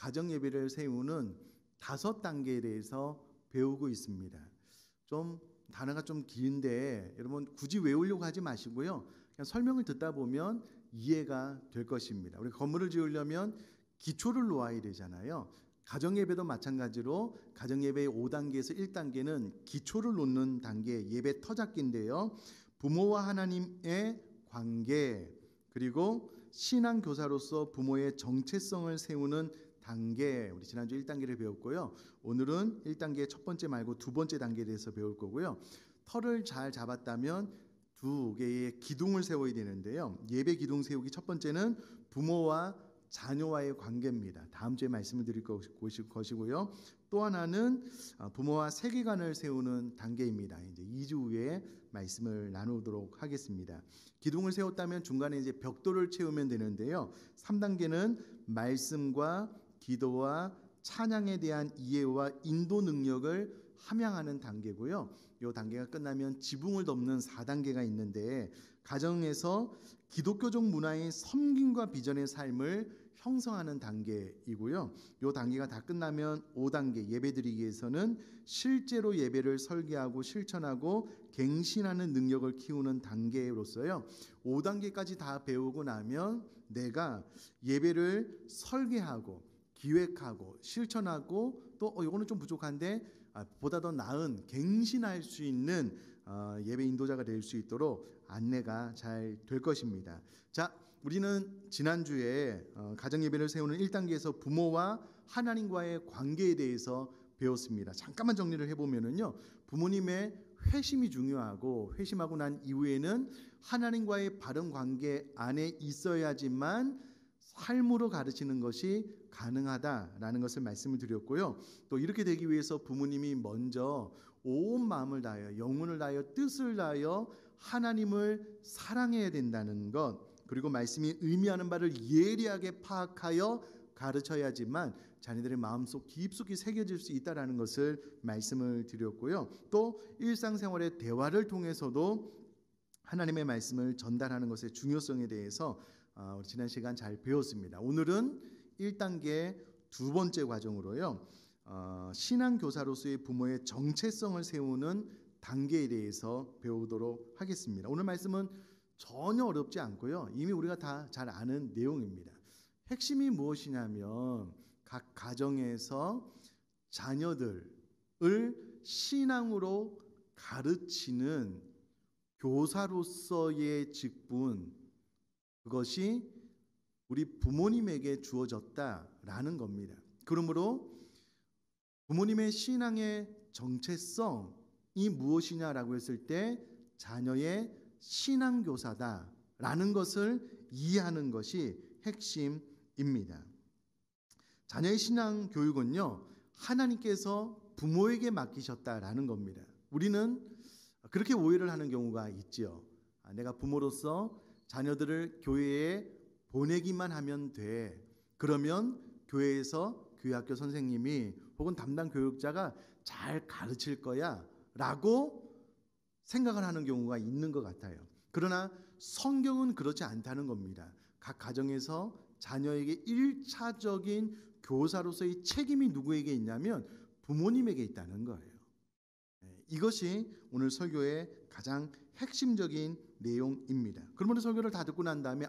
가정 예배를 세우는 5단계에 대해서 배우고 있습니다. 좀 단어가 좀 긴데 여러분 굳이 외우려고 하지 마시고요. 그냥 설명을 듣다 보면 이해가 될 것입니다. 우리 건물을 지으려면 기초를 놓아야 되잖아요. 가정 예배도 마찬가지로 가정 예배의 5단계에서 1단계는 기초를 놓는 단계, 예배 터잡기인데요. 부모와 하나님의 관계, 그리고 신앙 교사로서 부모의 정체성을 세우는 단계, 우리 지난주 1단계를 배웠고요. 오늘은 1단계 첫 번째 말고 두 번째 단계에 대해서 배울 거고요. 터를 잘 잡았다면 2개의 기둥을 세워야 되는데요. 예배 기둥 세우기 첫 번째는 부모와 자녀와의 관계입니다. 다음 주에 말씀을 드릴 것이고요. 또 하나는 부모와 세계관을 세우는 단계입니다. 이제 2주 후에 말씀을 나누도록 하겠습니다. 기둥을 세웠다면 중간에 이제 벽돌을 채우면 되는데요. 3단계는 말씀과 기도와 찬양에 대한 이해와 인도 능력을 함양하는 단계고요. 이 단계가 끝나면 지붕을 덮는 4단계가 있는데 가정에서 기독교적 문화의 섬김과 비전의 삶을 형성하는 단계이고요. 이 단계가 다 끝나면 5단계 예배드리기에서는 실제로 예배를 설계하고 실천하고 갱신하는 능력을 키우는 단계로서요. 5단계까지 다 배우고 나면 내가 예배를 설계하고 기획하고 실천하고 또 이거는 좀 부족한데 보다 더 나은 갱신할 수 있는 예배 인도자가 될 수 있도록 안내가 잘 될 것입니다. 자, 우리는 지난주에 가정 예배를 세우는 1단계에서 부모와 하나님과의 관계에 대해서 배웠습니다. 잠깐만 정리를 해보면요, 부모님의 회심이 중요하고 회심하고 난 이후에는 하나님과의 바른 관계 안에 있어야지만 삶으로 가르치는 것이 가능하다라는 것을 말씀을 드렸고요. 또 이렇게 되기 위해서 부모님이 먼저 온 마음을 다하여 영혼을 다하여 뜻을 다하여 하나님을 사랑해야 된다는 것, 그리고 말씀이 의미하는 바를 예리하게 파악하여 가르쳐야지만 자녀들의 마음속 깊숙이 새겨질 수 있다는 것을 말씀을 드렸고요. 또 일상생활의 대화를 통해서도 하나님의 말씀을 전달하는 것의 중요성에 대해서 우리 지난 시간 잘 배웠습니다. 오늘은 1단계 두 번째 과정으로요. 신앙교사로서의 부모의 정체성을 세우는 단계에 대해서 배우도록 하겠습니다. 오늘 말씀은 전혀 어렵지 않고요. 이미 우리가 다 잘 아는 내용입니다. 핵심이 무엇이냐면 각 가정에서 자녀들을 신앙으로 가르치는 교사로서의 직분, 그것이 우리 부모님에게 주어졌다라는 겁니다. 그러므로 부모님의 신앙의 정체성이 무엇이냐라고 했을 때 자녀의 신앙교사다라는 것을 이해하는 것이 핵심입니다. 자녀의 신앙 교육은요, 하나님께서 부모에게 맡기셨다라는 겁니다. 우리는 그렇게 오해를 하는 경우가 있지요. 내가 부모로서 자녀들을 교회에 보내기만 하면 돼. 그러면 교회에서 교회학교 선생님이 혹은 담당 교육자가 잘 가르칠 거야 라고 생각을 하는 경우가 있는 것 같아요. 그러나 성경은 그렇지 않다는 겁니다. 각 가정에서 자녀에게 1차적인 교사로서의 책임이 누구에게 있냐면 부모님에게 있다는 거예요. 이것이 오늘 설교의 가장 핵심적인 내용입니다. 그러면 설교를 다 듣고 난 다음에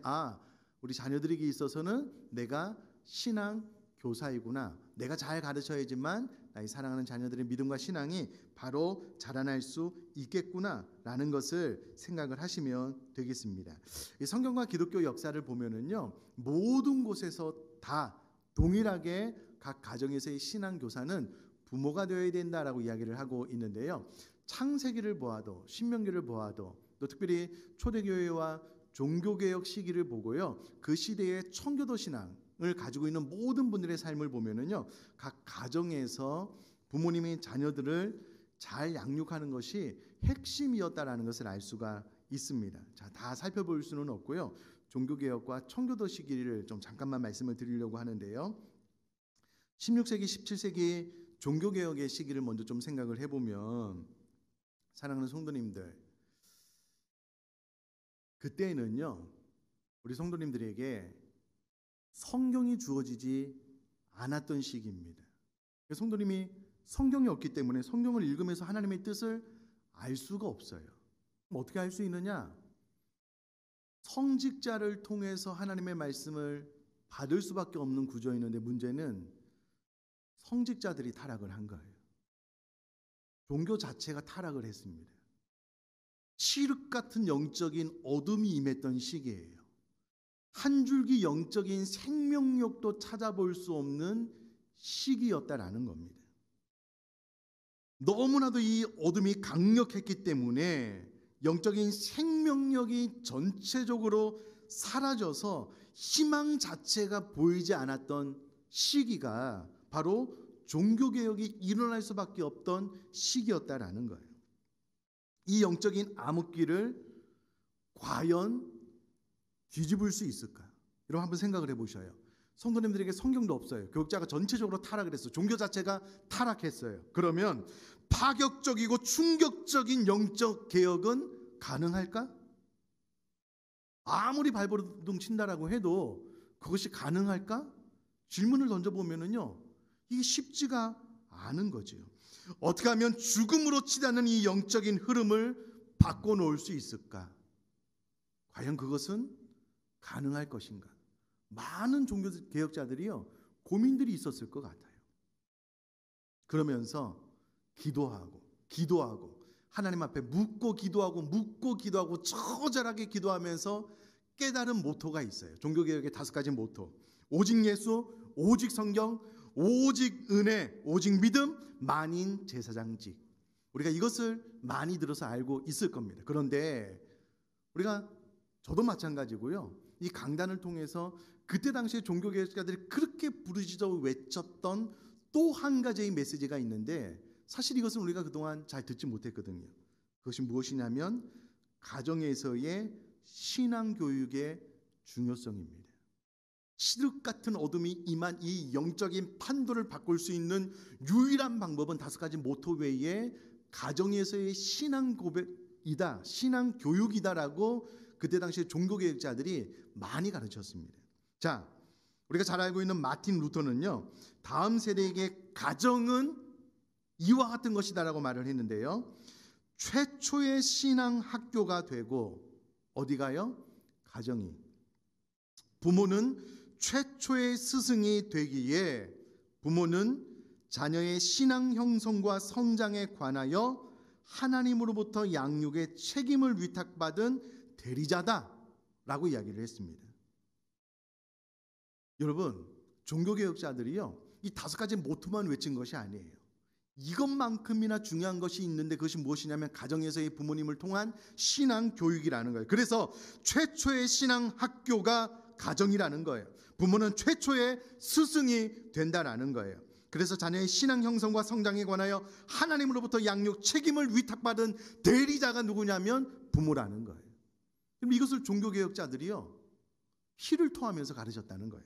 우리 자녀들에게 있어서는 내가 신앙 교사이구나. 내가 잘 가르쳐야지만 나의 사랑하는 자녀들의 믿음과 신앙이 바로 자라날 수 있겠구나라는 것을 생각을 하시면 되겠습니다. 이 성경과 기독교 역사를 보면은요, 모든 곳에서 다 동일하게 각 가정에서의 신앙 교사는 부모가 되어야 된다라고 이야기를 하고 있는데요. 창세기를 보아도 신명기를 보아도 또 특별히 초대교회와 종교개혁 시기를 보고요, 그 시대의 청교도 신앙을 가지고 있는 모든 분들의 삶을 보면은요, 각 가정에서 부모님이 자녀들을 잘 양육하는 것이 핵심이었다라는 것을 알 수가 있습니다. 자, 다 살펴볼 수는 없고요. 종교개혁과 청교도 시기를 좀 잠깐만 말씀을 드리려고 하는데요. 16세기, 17세기 종교개혁의 시기를 먼저 좀 생각을 해보면, 사랑하는 성도님들, 그때는요, 우리 성도님들에게 성경이 주어지지 않았던 시기입니다. 성도님이 성경이 없기 때문에 성경을 읽으면서 하나님의 뜻을 알 수가 없어요. 어떻게 알 수 있느냐? 성직자를 통해서 하나님의 말씀을 받을 수밖에 없는 구조였는데 문제는 성직자들이 타락을 한 거예요. 종교 자체가 타락을 했습니다. 칠흑 같은 영적인 어둠이 임했던 시기예요. 한 줄기 영적인 생명력도 찾아볼 수 없는 시기였다라는 겁니다. 너무나도 이 어둠이 강력했기 때문에 영적인 생명력이 전체적으로 사라져서 희망 자체가 보이지 않았던 시기가 바로 종교개혁이 일어날 수밖에 없던 시기였다라는 거예요. 이 영적인 암흑기를 과연 뒤집을 수 있을까? 여러분 한번 생각을 해보셔요. 성도님들에게 성경도 없어요. 교육자가 전체적으로 타락을 했어요. 종교 자체가 타락했어요. 그러면 파격적이고 충격적인 영적 개혁은 가능할까? 아무리 발버둥 친다라고 해도 그것이 가능할까? 질문을 던져보면은요, 이게 쉽지가 않은 거죠. 어떻게 하면 죽음으로 치닫는 이 영적인 흐름을 바꿔놓을 수 있을까? 과연 그것은 가능할 것인가? 많은 종교개혁자들이요, 고민들이 있었을 것 같아요. 그러면서 기도하고 하나님 앞에 묻고 기도하고 처절하게 기도하면서 깨달은 모토가 있어요. 종교개혁의 5가지 모토. 오직 예수, 오직 성경, 오직 은혜, 오직 믿음, 만인 제사장직. 우리가 이것을 많이 들어서 알고 있을 겁니다. 그런데 저도 마찬가지고요. 이 강단을 통해서 그때 당시에 종교개혁자들이 그렇게 부르짖어 외쳤던 또 한 가지의 메시지가 있는데 사실 이것은 우리가 그동안 잘 듣지 못했거든요. 그것이 무엇이냐면 가정에서의 신앙교육의 중요성입니다. 칠흑 같은 어둠이 임한 이 영적인 판도를 바꿀 수 있는 유일한 방법은 5가지 모토 외에 가정에서의 신앙 고백이다, 신앙 교육이다라고 그때 당시에 종교개혁자들이 많이 가르쳤습니다. 자, 우리가 잘 알고 있는 마틴 루터는요, 다음 세대에게 가정은 이와 같은 것이다라고 말을 했는데요, 최초의 신앙 학교가 되고 어디가요? 가정이. 부모는 최초의 스승이 되기에 부모는 자녀의 신앙 형성과 성장에 관하여 하나님으로부터 양육의 책임을 위탁받은 대리자다라고 이야기를 했습니다. 여러분, 종교개혁자들이요, 이 5가지 모토만 외친 것이 아니에요. 이것만큼이나 중요한 것이 있는데 그것이 무엇이냐면 가정에서의 부모님을 통한 신앙 교육이라는 거예요. 그래서 최초의 신앙 학교가 가정이라는 거예요. 부모는 최초의 스승이 된다라는 거예요. 그래서 자녀의 신앙 형성과 성장에 관하여 하나님으로부터 양육 책임을 위탁받은 대리자가 누구냐면 부모라는 거예요. 그럼 이것을 종교개혁자들이요, 피를 토하면서 가르쳤다는 거예요.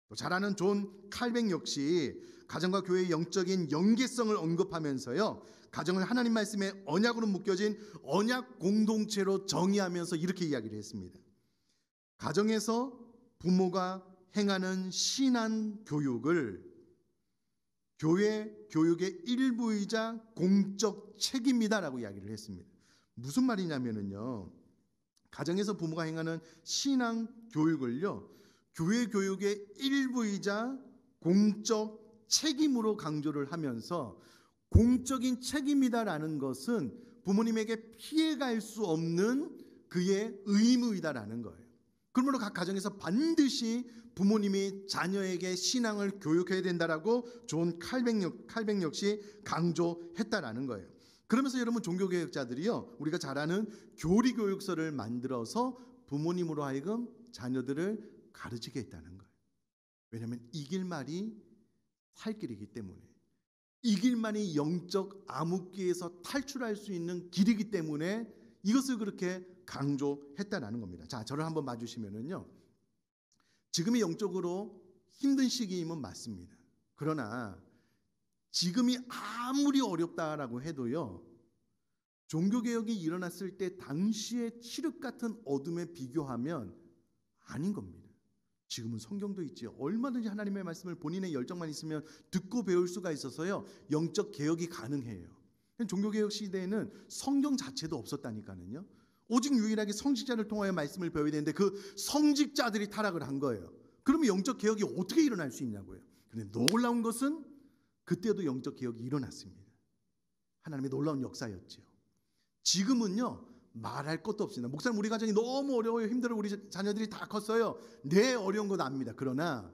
또 잘 아는 존 칼뱅 역시 가정과 교회의 영적인 연계성을 언급하면서요, 가정을 하나님 말씀의 언약으로 묶여진 언약 공동체로 정의하면서 이렇게 이야기를 했습니다. 가정에서 부모가 행하는 신앙 교육을 교회 교육의 일부이자 공적 책임이다라고 이야기를 했습니다. 무슨 말이냐면요, 가정에서 부모가 행하는 신앙 교육을요, 교회 교육의 일부이자 공적 책임으로 강조를 하면서 공적인 책임이다라는 것은 부모님에게 피해갈 수 없는 그의 의무이다라는 거예요. 그러므로 각 가정에서 반드시 부모님이 자녀에게 신앙을 교육해야 된다라고 존 칼뱅 역시 강조했다라는 거예요. 그러면서 여러분, 종교개혁자들이요, 우리가 잘 아는 교리교육서를 만들어서 부모님으로 하여금 자녀들을 가르치게 했다는 거예요. 왜냐하면 이 길만이 살 길이기 때문에, 이 길만이 영적 암흑기에서 탈출할 수 있는 길이기 때문에 이것을 그렇게 강조했다는 겁니다. 자, 저를 한번 봐주시면은요, 지금이 영적으로 힘든 시기임은 맞습니다. 그러나 지금이 아무리 어렵다라고 해도요, 종교개혁이 일어났을 때 당시의 칠흑 같은 어둠에 비교하면 아닌 겁니다. 지금은 성경도 있지. 얼마든지 하나님의 말씀을 본인의 열정만 있으면 듣고 배울 수가 있어서요. 영적 개혁이 가능해요. 종교개혁 시대에는 성경 자체도 없었다니까요. 오직 유일하게 성직자를 통하여 말씀을 배워야 되는데 그 성직자들이 타락을 한 거예요. 그러면 영적 개혁이 어떻게 일어날 수 있냐고요. 그런데 놀라운 것은 그때도 영적 개혁이 일어났습니다. 하나님의 놀라운 역사였죠. 지금은요. 말할 것도 없습니다. 목사님 우리 가정이 너무 어려워요. 힘들어요. 우리 자녀들이 다 컸어요. 네, 어려운 건 압니다. 그러나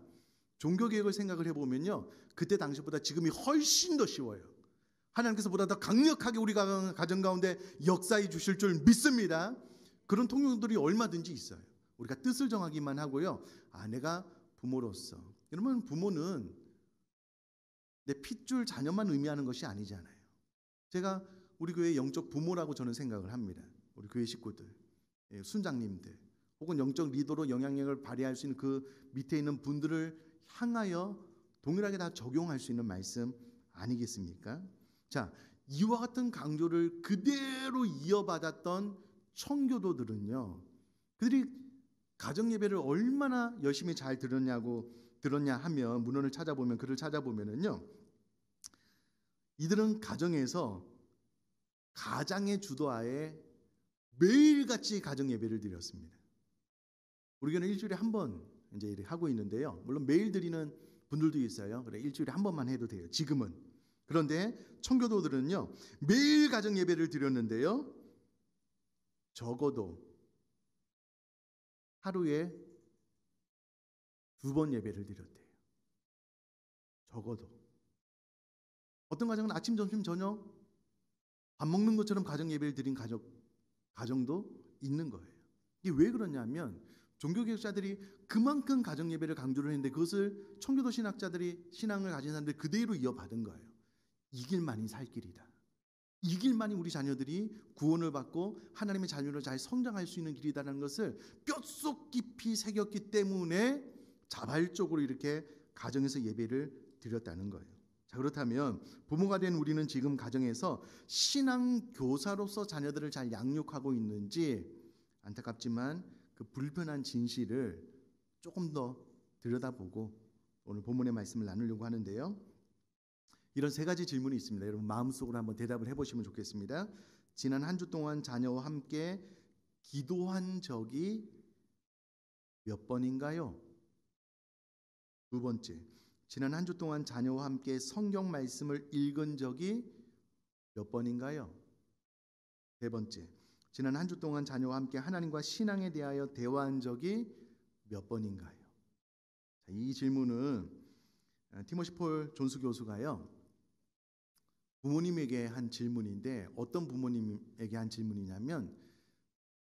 종교개혁을 생각을 해보면요. 그때 당시보다 지금이 훨씬 더 쉬워요. 하나님께서 보다 더 강력하게 우리 가정 가운데 역사해 주실 줄 믿습니다. 그런 통로들이 얼마든지 있어요. 우리가 뜻을 정하기만 하고요. 내가 부모로서. 여러분 부모는 내 핏줄 자녀만 의미하는 것이 아니잖아요. 제가 우리 교회 영적 부모라고 저는 생각을 합니다. 우리 교회 식구들, 순장님들, 혹은 영적 리더로 영향력을 발휘할 수 있는 그 밑에 있는 분들을 향하여 동일하게 다 적용할 수 있는 말씀 아니겠습니까? 자, 이와 같은 강조를 그대로 이어받았던 청교도들은요, 그들이 가정 예배를 얼마나 열심히 잘 들었냐 하면 문헌을 찾아보면 글을 찾아보면은요, 이들은 가정에서 가장의 주도하에 매일같이 가정 예배를 드렸습니다. 우리 교회는 일주일에 한 번 이제 이렇게 하고 있는데요. 물론 매일 드리는 분들도 있어요. 그래 일주일에 한 번만 해도 돼요. 지금은. 그런데 청교도들은요. 매일 가정 예배를 드렸는데요. 적어도 하루에 2번 예배를 드렸대요. 적어도. 어떤 가정은 아침, 점심, 저녁 밥 먹는 것처럼 가정 예배를 드린 가정도 있는 거예요. 이게 왜 그러냐면 종교개혁자들이 그만큼 가정 예배를 강조를 했는데 그것을 청교도 신학자들이 신앙을 가진 사람들이 그대로 이어받은 거예요. 이 길만이 살 길이다. 이 길만이 우리 자녀들이 구원을 받고 하나님의 자녀로 잘 성장할 수 있는 길이다라는 것을 뼛속 깊이 새겼기 때문에 자발적으로 이렇게 가정에서 예배를 드렸다는 거예요. 자, 그렇다면 부모가 된 우리는 지금 가정에서 신앙교사로서 자녀들을 잘 양육하고 있는지 안타깝지만 그 불편한 진실을 조금 더 들여다보고 오늘 본문의 말씀을 나누려고 하는데요. 이런 3가지 질문이 있습니다. 여러분 마음속으로 한번 대답을 해보시면 좋겠습니다. 지난 한 주 동안 자녀와 함께 기도한 적이 몇 번인가요? 2번째, 지난 한 주 동안 자녀와 함께 성경 말씀을 읽은 적이 몇 번인가요? 3번째, 지난 한 주 동안 자녀와 함께 하나님과 신앙에 대하여 대화한 적이 몇 번인가요? 자, 이 질문은 티모시 폴 존스 교수가요. 부모님에게 한 질문인데 어떤 부모님에게 한 질문이냐면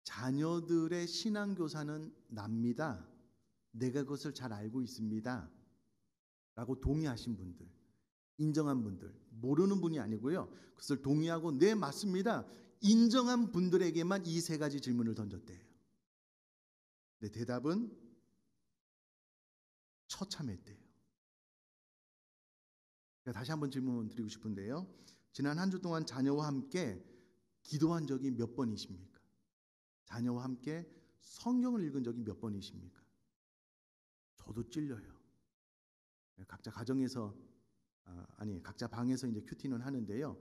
자녀들의 신앙교사는 납니다. 내가 그것을 잘 알고 있습니다. 라고 동의하신 분들, 인정한 분들, 모르는 분이 아니고요. 그것을 동의하고 네 맞습니다. 인정한 분들에게만 이 3가지 질문을 던졌대요. 네, 대답은 처참했대요. 다시 한번 질문 드리고 싶은데요. 지난 한 주 동안 자녀와 함께 기도한 적이 몇 번이십니까? 자녀와 함께 성경을 읽은 적이 몇 번이십니까? 저도 찔려요. 각자 가정에서 각자 방에서 이제 큐티는 하는데요.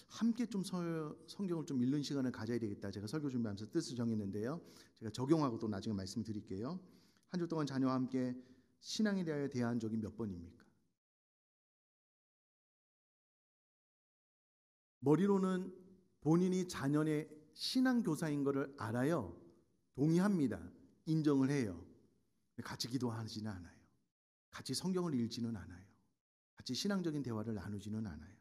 함께 좀 성경을 좀 읽는 시간을 가져야 되겠다. 제가 설교 준비하면서 뜻을 정했는데요. 제가 적용하고 또 나중에 말씀드릴게요. 한 주 동안 자녀와 함께 신앙에 대하여 대화한 적이 몇 번입니까? 머리로는 본인이 자녀의 신앙교사인 것을 알아요. 동의합니다. 인정을 해요. 같이 기도하지는 않아요. 같이 성경을 읽지는 않아요. 같이 신앙적인 대화를 나누지는 않아요.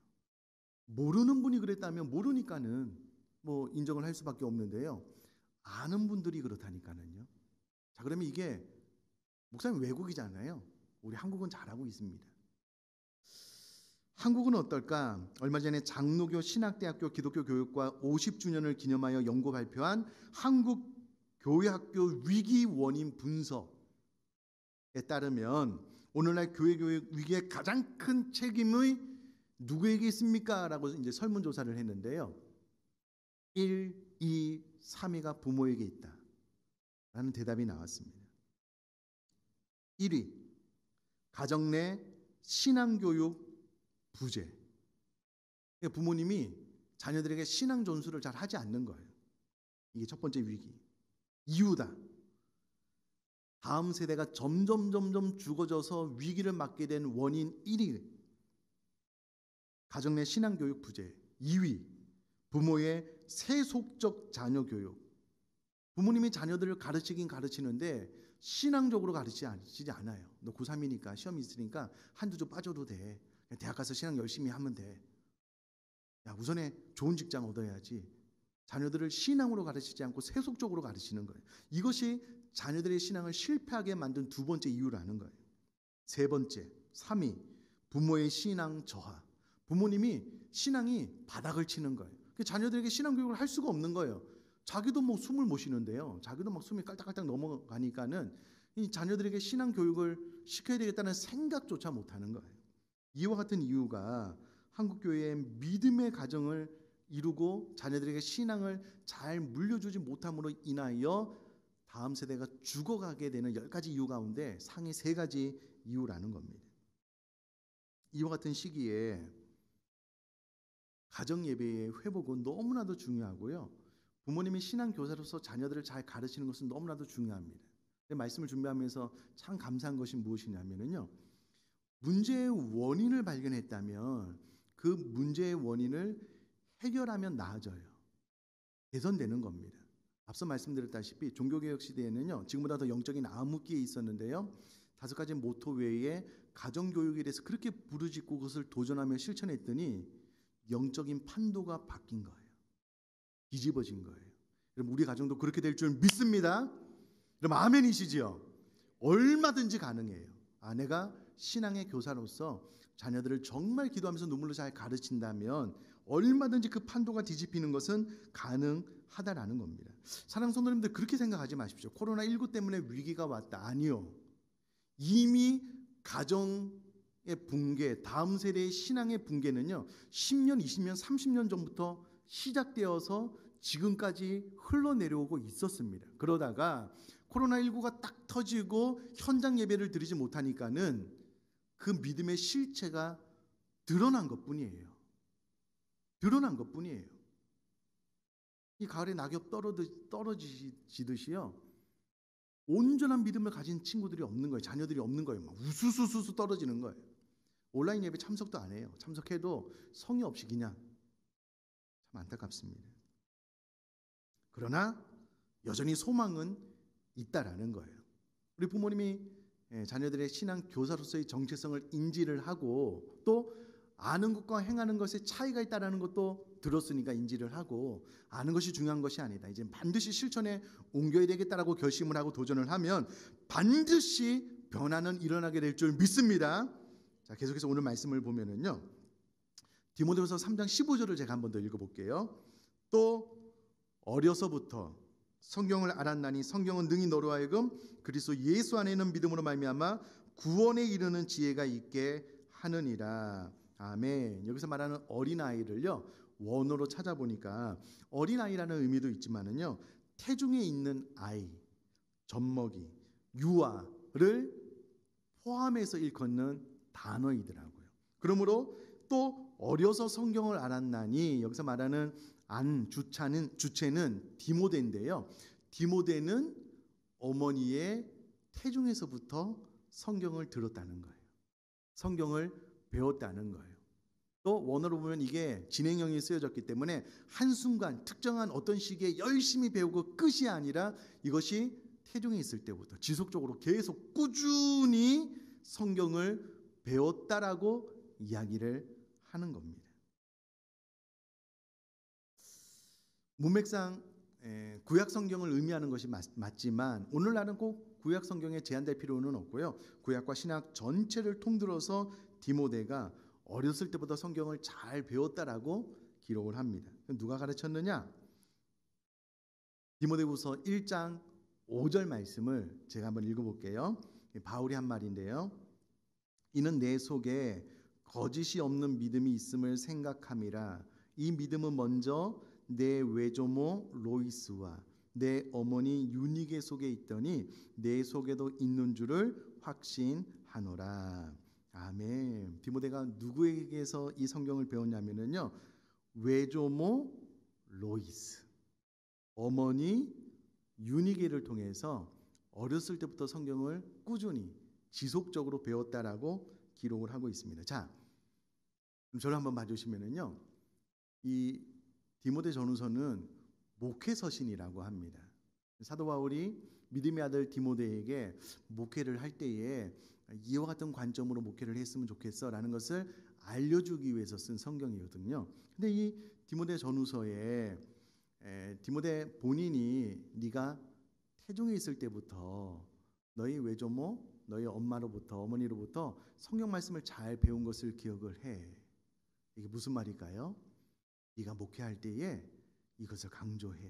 모르는 분이 그랬다면 모르니까는 뭐 인정을 할 수밖에 없는데요. 아는 분들이 그렇다니까는요. 자, 그러면 이게 목사님 외국이잖아요. 우리 한국은 잘하고 있습니다. 한국은 어떨까? 얼마 전에 장로교 신학대학교 기독교 교육과 50주년을 기념하여 연구 발표한 한국 교회학교 위기 원인 분석에 따르면 오늘날 교회 교육 위기의 가장 큰 책임이 누구에게 있습니까? 라고 이제 설문조사를 했는데요. 1, 2, 3위가 부모에게 있다. 라는 대답이 나왔습니다. 1위, 가정 내 신앙교육 부재. 부모님이 자녀들에게 신앙 전수를 잘 하지 않는 거예요. 이게 첫 번째 위기. 이유다. 다음 세대가 점점 죽어져서 위기를 맞게 된 원인 1위, 가정 내 신앙교육 부재. 2위, 부모의 세속적 자녀 교육. 부모님이 자녀들을 가르치긴 가르치는데 신앙적으로 가르치지 않아요. 너 고3이니까 시험이 있으니까 한두 주 빠져도 돼. 대학 가서 신앙 열심히 하면 돼. 야, 우선에 좋은 직장 얻어야지. 자녀들을 신앙으로 가르치지 않고 세속적으로 가르치는 거예요. 이것이 자녀들의 신앙을 실패하게 만든 두 번째 이유라는 거예요. 세 번째, 3위, 부모의 신앙 저하. 부모님이 신앙이 바닥을 치는 거예요. 자녀들에게 신앙 교육을 할 수가 없는 거예요. 자기도 뭐 숨을 못 쉬는데요. 자기도 막 숨이 깔딱깔딱 넘어가니까는 이 자녀들에게 신앙 교육을 시켜야 되겠다는 생각조차 못 하는 거예요. 이와 같은 이유가 한국 교회의 믿음의 가정을 이루고 자녀들에게 신앙을 잘 물려주지 못함으로 인하여 다음 세대가 죽어가게 되는 10가지 이유 가운데 상위 3가지 이유라는 겁니다. 이와 같은 시기에 가정 예배의 회복은 너무나도 중요하고요. 부모님이 신앙 교사로서 자녀들을 잘 가르치는 것은 너무나도 중요합니다. 말씀을 준비하면서 참 감사한 것이 무엇이냐면요. 문제의 원인을 발견했다면 그 문제의 원인을 해결하면 나아져요. 개선되는 겁니다. 앞서 말씀드렸다시피 종교개혁 시대에는요. 지금보다 더 영적인 암흑기에 있었는데요. 5가지 모토 외에 가정교육에 대해서 그렇게 부르짖고 그것을 도전하며 실천했더니 영적인 판도가 바뀐 거예요. 뒤집어진 거예요. 여러분 우리 가정도 그렇게 될 줄 믿습니다. 여러분 아멘이시지요? 얼마든지 가능해요. 아내가 신앙의 교사로서 자녀들을 정말 기도하면서 눈물로 잘 가르친다면 얼마든지 그 판도가 뒤집히는 것은 가능하다라는 겁니다. 사랑하는 성도님들 그렇게 생각하지 마십시오. 코로나19 때문에 위기가 왔다. 아니요. 이미 가정의 붕괴, 다음 세대의 신앙의 붕괴는요. 10년, 20년, 30년 전부터 시작되어서 지금까지 흘러내려오고 있었습니다. 그러다가 코로나19가 딱 터지고 현장 예배를 드리지 못하니까는 그 믿음의 실체가 드러난 것뿐이에요. 드러난 것뿐이에요. 이 가을에 낙엽 떨어지듯이요. 온전한 믿음을 가진 친구들이 없는 거예요. 자녀들이 없는 거예요. 막 우수수수 떨어지는 거예요. 온라인 예배 참석도 안 해요. 참석해도 성의 없이 그냥. 참 안타깝습니다. 그러나 여전히 소망은 있다라는 거예요. 우리 부모님이 자녀들의 신앙 교사로서의 정체성을 인지를 하고 또 아는 것과 행하는 것에 차이가 있다라는 것도 들었으니까 인지를 하고 아는 것이 중요한 것이 아니다. 이제 반드시 실천에 옮겨야 되겠다라고 결심을 하고 도전을 하면 반드시 변화는 일어나게 될 줄 믿습니다. 자, 계속해서 오늘 말씀을 보면은요. 디모데후서 3장 15절을 제가 한 번 더 읽어볼게요. 또 어려서부터 성경을 알았나니 성경은 능히 너로 하여금 그리스도 예수 안에 있는 믿음으로 말미암아 구원에 이르는 지혜가 있게 하느니라. 아멘. 여기서 말하는 어린아이를요. 원어로 찾아보니까 어린아이라는 의미도 있지만은요. 태중에 있는 아이, 젖먹이, 유아를 포함해서 일컫는 단어이더라고요. 그러므로 또 어려서 성경을 알았나니 여기서 말하는 주체는 디모데인데요. 디모데는 어머니의 태중에서부터 성경을 들었다는 거예요. 성경을 배웠다는 거예요. 또 원어로 보면 이게 진행형이 쓰여졌기 때문에 한순간 특정한 어떤 시기에 열심히 배우고 끝이 아니라 이것이 태중에 있을 때부터 지속적으로 계속 꾸준히 성경을 배웠다라고 이야기를 하는 겁니다. 문맥상 구약 성경을 의미하는 것이 맞지만 오늘날은 꼭 구약 성경에 제한될 필요는 없고요. 구약과 신약 전체를 통틀어서 디모데가 어렸을 때부터 성경을 잘 배웠다라고 기록을 합니다. 누가 가르쳤느냐? 디모데후서 1장 5절 말씀을 제가 한번 읽어볼게요. 바울이 한 말인데요. 이는 내 속에 거짓이 없는 믿음이 있음을 생각함이라. 이 믿음은 먼저 내 외조모 로이스와 내 어머니 유니게 속에 있더니 내 속에도 있는 줄을 확신하노라. 아멘. 디모데가 누구에게서 이 성경을 배웠냐면요, 외조모 로이스, 어머니 유니게를 통해서 어렸을 때부터 성경을 꾸준히 지속적으로 배웠다라고 기록을 하고 있습니다. 자, 그럼 저를 한번 봐주시면은요, 이 디모데 전후서는 목회서신이라고 합니다. 사도 바울이 믿음의 아들 디모데에게 목회를 할 때에 이와 같은 관점으로 목회를 했으면 좋겠어라는 것을 알려주기 위해서 쓴 성경이거든요. 근데 이 디모데 전후서에 디모데 본인이 네가 태중에 있을 때부터 너희 외조모, 너희 엄마로부터, 어머니로부터 성경 말씀을 잘 배운 것을 기억을 해. 이게 무슨 말일까요? 네가 목회할 때에 이것을 강조해.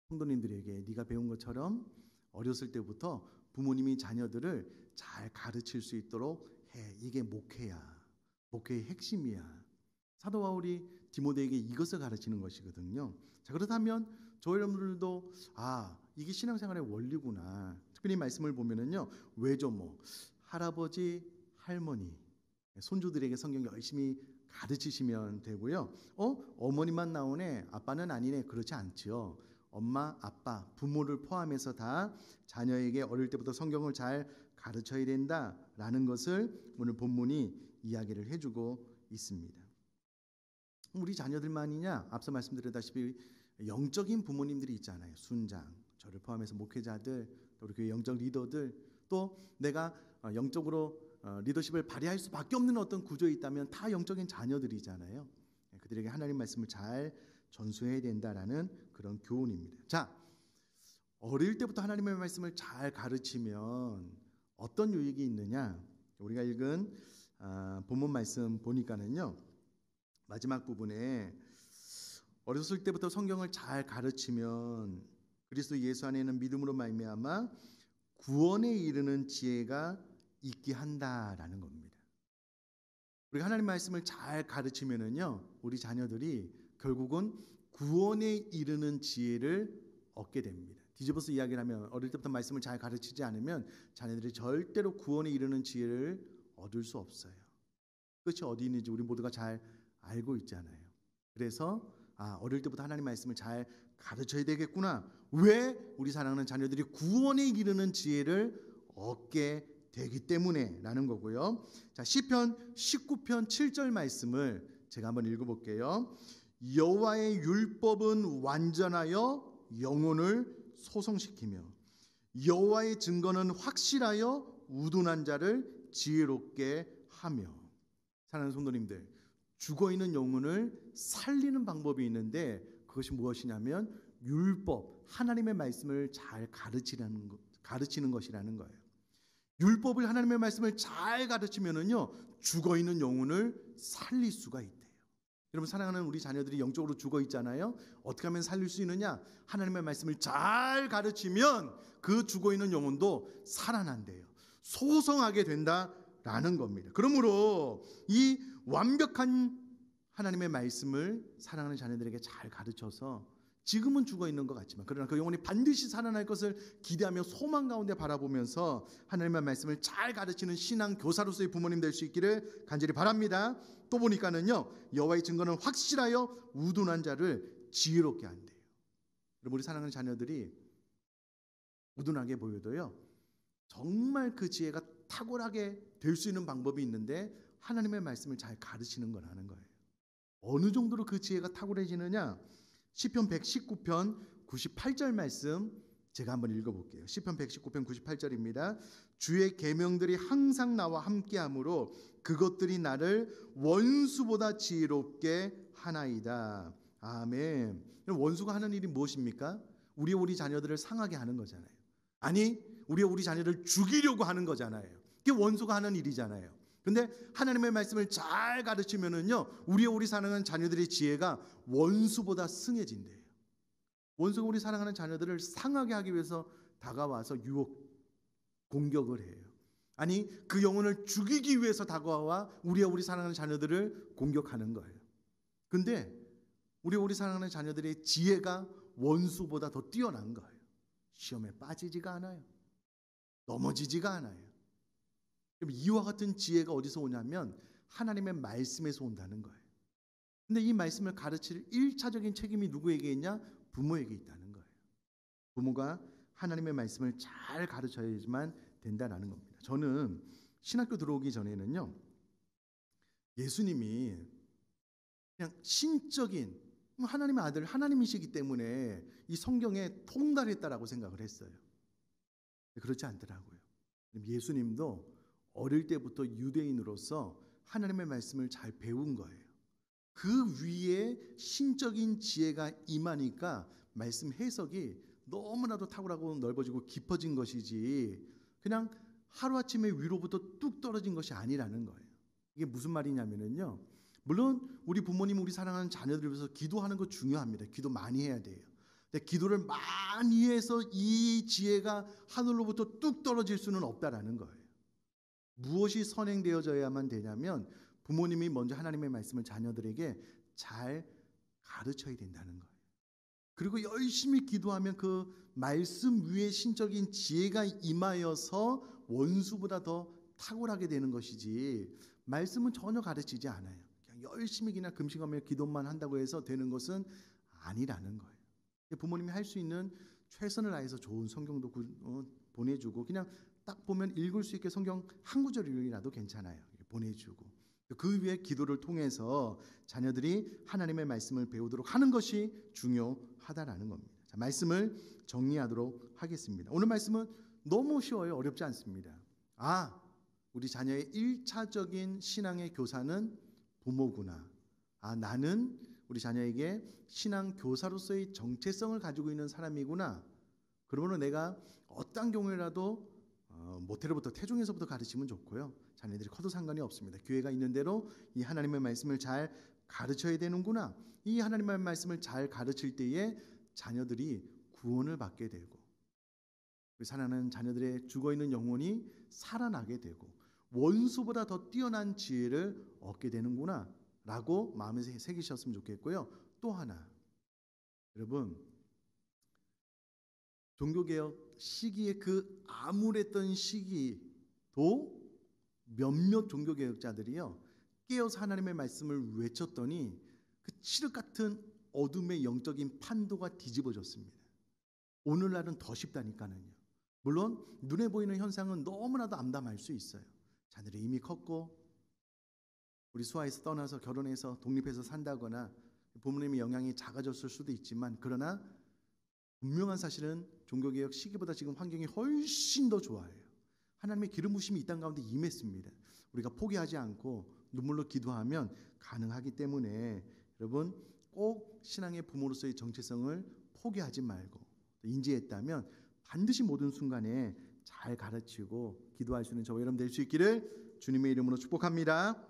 성도님들에게 네가 배운 것처럼 어렸을 때부터 부모님이 자녀들을 잘 가르칠 수 있도록 해. 이게 목회야. 목회의 핵심이야. 사도 바울이 디모데에게 이것을 가르치는 것이거든요. 자, 그렇다면 저희 여러분들도 이게 신앙생활의 원리구나. 특별히 말씀을 보면은요, 외조모, 할아버지, 할머니, 손주들에게 성경 열심히 가르치시면 되고요. 어머니만 나오네, 아빠는 아니네, 그렇지 않지요. 엄마, 아빠, 부모를 포함해서 다 자녀에게 어릴 때부터 성경을 잘 가르쳐야 된다라는 것을 오늘 본문이 이야기를 해주고 있습니다. 우리 자녀들만이냐? 앞서 말씀드렸다시피 영적인 부모님들이 있잖아요. 순장, 저를 포함해서 목회자들, 또 우리 교회 영적 리더들, 또 내가 영적으로 리더십을 발휘할 수밖에 없는 어떤 구조에 있다면 다 영적인 자녀들이잖아요. 그들에게 하나님 말씀을 잘 전수해야 된다라는 그런 교훈입니다. 자, 어릴 때부터 하나님의 말씀을 잘 가르치면 어떤 유익이 있느냐? 우리가 읽은 본문 말씀 보니까는요, 마지막 부분에 어렸을 때부터 성경을 잘 가르치면 그리스도 예수 안에는 믿음으로 말미암아 구원에 이르는 지혜가 있게 한다라는 겁니다. 우리가 하나님 말씀을 잘 가르치면은요, 우리 자녀들이 결국은 구원에 이르는 지혜를 얻게 됩니다. 뒤집어서 이야기를 하면 어릴 때부터 말씀을 잘 가르치지 않으면 자녀들이 절대로 구원에 이르는 지혜를 얻을 수 없어요. 끝이 어디 있는지 우리 모두가 잘 알고 있잖아요. 그래서 어릴 때부터 하나님 말씀을 잘 가르쳐야 되겠구나. 왜? 우리 사랑하는 자녀들이 구원에 이르는 지혜를 얻게 되기 때문에 라는 거고요. 자, 시편 19편 7절 말씀을 제가 한번 읽어볼게요. 여호와의 율법은 완전하여 영혼을 소성시키며 여호와의 증거는 확실하여 우둔한 자를 지혜롭게 하며. 사랑하는 성도님들, 죽어있는 영혼을 살리는 방법이 있는데 그것이 무엇이냐면 율법, 하나님의 말씀을 잘 가르치는 것이라는 거예요. 율법을, 하나님의 말씀을 잘 가르치면은요, 죽어있는 영혼을 살릴 수가 있대요. 여러분, 사랑하는 우리 자녀들이 영적으로 죽어 있잖아요. 어떻게 하면 살릴 수 있느냐? 하나님의 말씀을 잘 가르치면 그 죽어있는 영혼도 살아난대요. 소성하게 된다라는 겁니다. 그러므로 이 완벽한 하나님의 말씀을 사랑하는 자녀들에게 잘 가르쳐서 지금은 죽어 있는 것 같지만 그러나 그 영혼이 반드시 살아날 것을 기대하며 소망 가운데 바라보면서 하나님의 말씀을 잘 가르치는 신앙 교사로서의 부모님 될 수 있기를 간절히 바랍니다. 또 보니까는요, 여호와의 증거는 확실하여 우둔한 자를 지혜롭게 한대요. 여러분, 우리 사랑하는 자녀들이 우둔하게 보여도요, 정말 그 지혜가 탁월하게 될 수 있는 방법이 있는데 하나님의 말씀을 잘 가르치는 거라는 거예요. 어느 정도로 그 지혜가 탁월해지느냐? 시편 119편 98절 말씀 제가 한번 읽어볼게요. 시편 119편 98절입니다. 주의 계명들이 항상 나와 함께하므로 그것들이 나를 원수보다 지혜롭게 하나이다. 아멘. 원수가 하는 일이 무엇입니까? 우리 자녀들을 상하게 하는 거잖아요. 아니, 우리 자녀를 죽이려고 하는 거잖아요. 그게 원수가 하는 일이잖아요. 근데 하나님의 말씀을 잘 가르치면은요, 우리 사랑하는 자녀들의 지혜가 원수보다 승해진대요. 원수가 우리 사랑하는 자녀들을 상하게 하기 위해서 다가와서 공격을 해요. 아니, 그 영혼을 죽이기 위해서 다가와 우리 사랑하는 자녀들을 공격하는 거예요. 근데 우리 사랑하는 자녀들의 지혜가 원수보다 더 뛰어난 거예요. 시험에 빠지지가 않아요. 넘어지지가 않아요. 그럼 이와 같은 지혜가 어디서 오냐면 하나님의 말씀에서 온다는 거예요. 근데 이 말씀을 가르칠 1차적인 책임이 누구에게 있냐? 부모에게 있다는 거예요. 부모가 하나님의 말씀을 잘 가르쳐야지만 된다는 겁니다. 저는 신학교 들어오기 전에는요, 예수님이 그냥 신적인 하나님의 아들, 하나님이시기 때문에 이 성경에 통달했다라고 생각을 했어요. 그렇지 않더라고요. 예수님도 어릴 때부터 유대인으로서 하나님의 말씀을 잘 배운 거예요. 그 위에 신적인 지혜가 임하니까 말씀 해석이 너무나도 탁월하고 넓어지고 깊어진 것이지 그냥 하루아침에 위로부터 뚝 떨어진 것이 아니라는 거예요. 이게 무슨 말이냐면요, 물론 우리 부모님, 우리 사랑하는 자녀들 위해서 기도하는 거 중요합니다. 기도 많이 해야 돼요. 근데 기도를 많이 해서 이 지혜가 하늘로부터 뚝 떨어질 수는 없다라는 거예요. 무엇이 선행되어져야만 되냐면 부모님이 먼저 하나님의 말씀을 자녀들에게 잘 가르쳐야 된다는 거예요. 그리고 열심히 기도하면 그 말씀 위에 신적인 지혜가 임하여서 원수보다 더 탁월하게 되는 것이지, 말씀은 전혀 가르치지 않아요. 그냥 열심히 그냥 금식하며 기도만 한다고 해서 되는 것은 아니라는 거예요. 부모님이 할 수 있는 최선을 다해서 좋은 성경도 보내주고, 그냥 딱 보면 읽을 수 있게 성경 한 구절이라도 괜찮아요. 보내주고, 그 위에 기도를 통해서 자녀들이 하나님의 말씀을 배우도록 하는 것이 중요하다라는 겁니다. 자, 말씀을 정리하도록 하겠습니다. 오늘 말씀은 너무 쉬워요. 어렵지 않습니다. 우리 자녀의 1차적인 신앙의 교사는 부모구나. 나는 우리 자녀에게 신앙 교사로서의 정체성을 가지고 있는 사람이구나. 그러면 내가 어떤 경우에라도 모태로부터, 태중에서부터 가르치면 좋고요. 자녀들이 커도 상관이 없습니다. 교회가 있는 대로 이 하나님의 말씀을 잘 가르쳐야 되는구나. 이 하나님의 말씀을 잘 가르칠 때에 자녀들이 구원을 받게 되고, 사랑하는 자녀들의 죽어있는 영혼이 살아나게 되고 원수보다 더 뛰어난 지혜를 얻게 되는구나 라고 마음에 새기셨으면 좋겠고요. 또 하나, 여러분, 종교개혁 시기에 그 암울했던 시기도 몇몇 종교개혁자들이요, 깨어서 하나님의 말씀을 외쳤더니 그 칠흑 같은 어둠의 영적인 판도가 뒤집어졌습니다. 오늘날은 더 쉽다니까요. 물론 눈에 보이는 현상은 너무나도 암담할 수 있어요. 자녀들이 이미 컸고 우리 수아에서 떠나서 결혼해서 독립해서 산다거나 부모님의 영향이 작아졌을 수도 있지만, 그러나 분명한 사실은 종교개혁 시기보다 지금 환경이 훨씬 더 좋아요. 하나님의 기름 부심이 이 땅 가운데 임했습니다. 우리가 포기하지 않고 눈물로 기도하면 가능하기 때문에 여러분, 꼭 신앙의 부모로서의 정체성을 포기하지 말고, 인지했다면 반드시 모든 순간에 잘 가르치고 기도할 수 있는 저와 여러분 될 수 있기를 주님의 이름으로 축복합니다.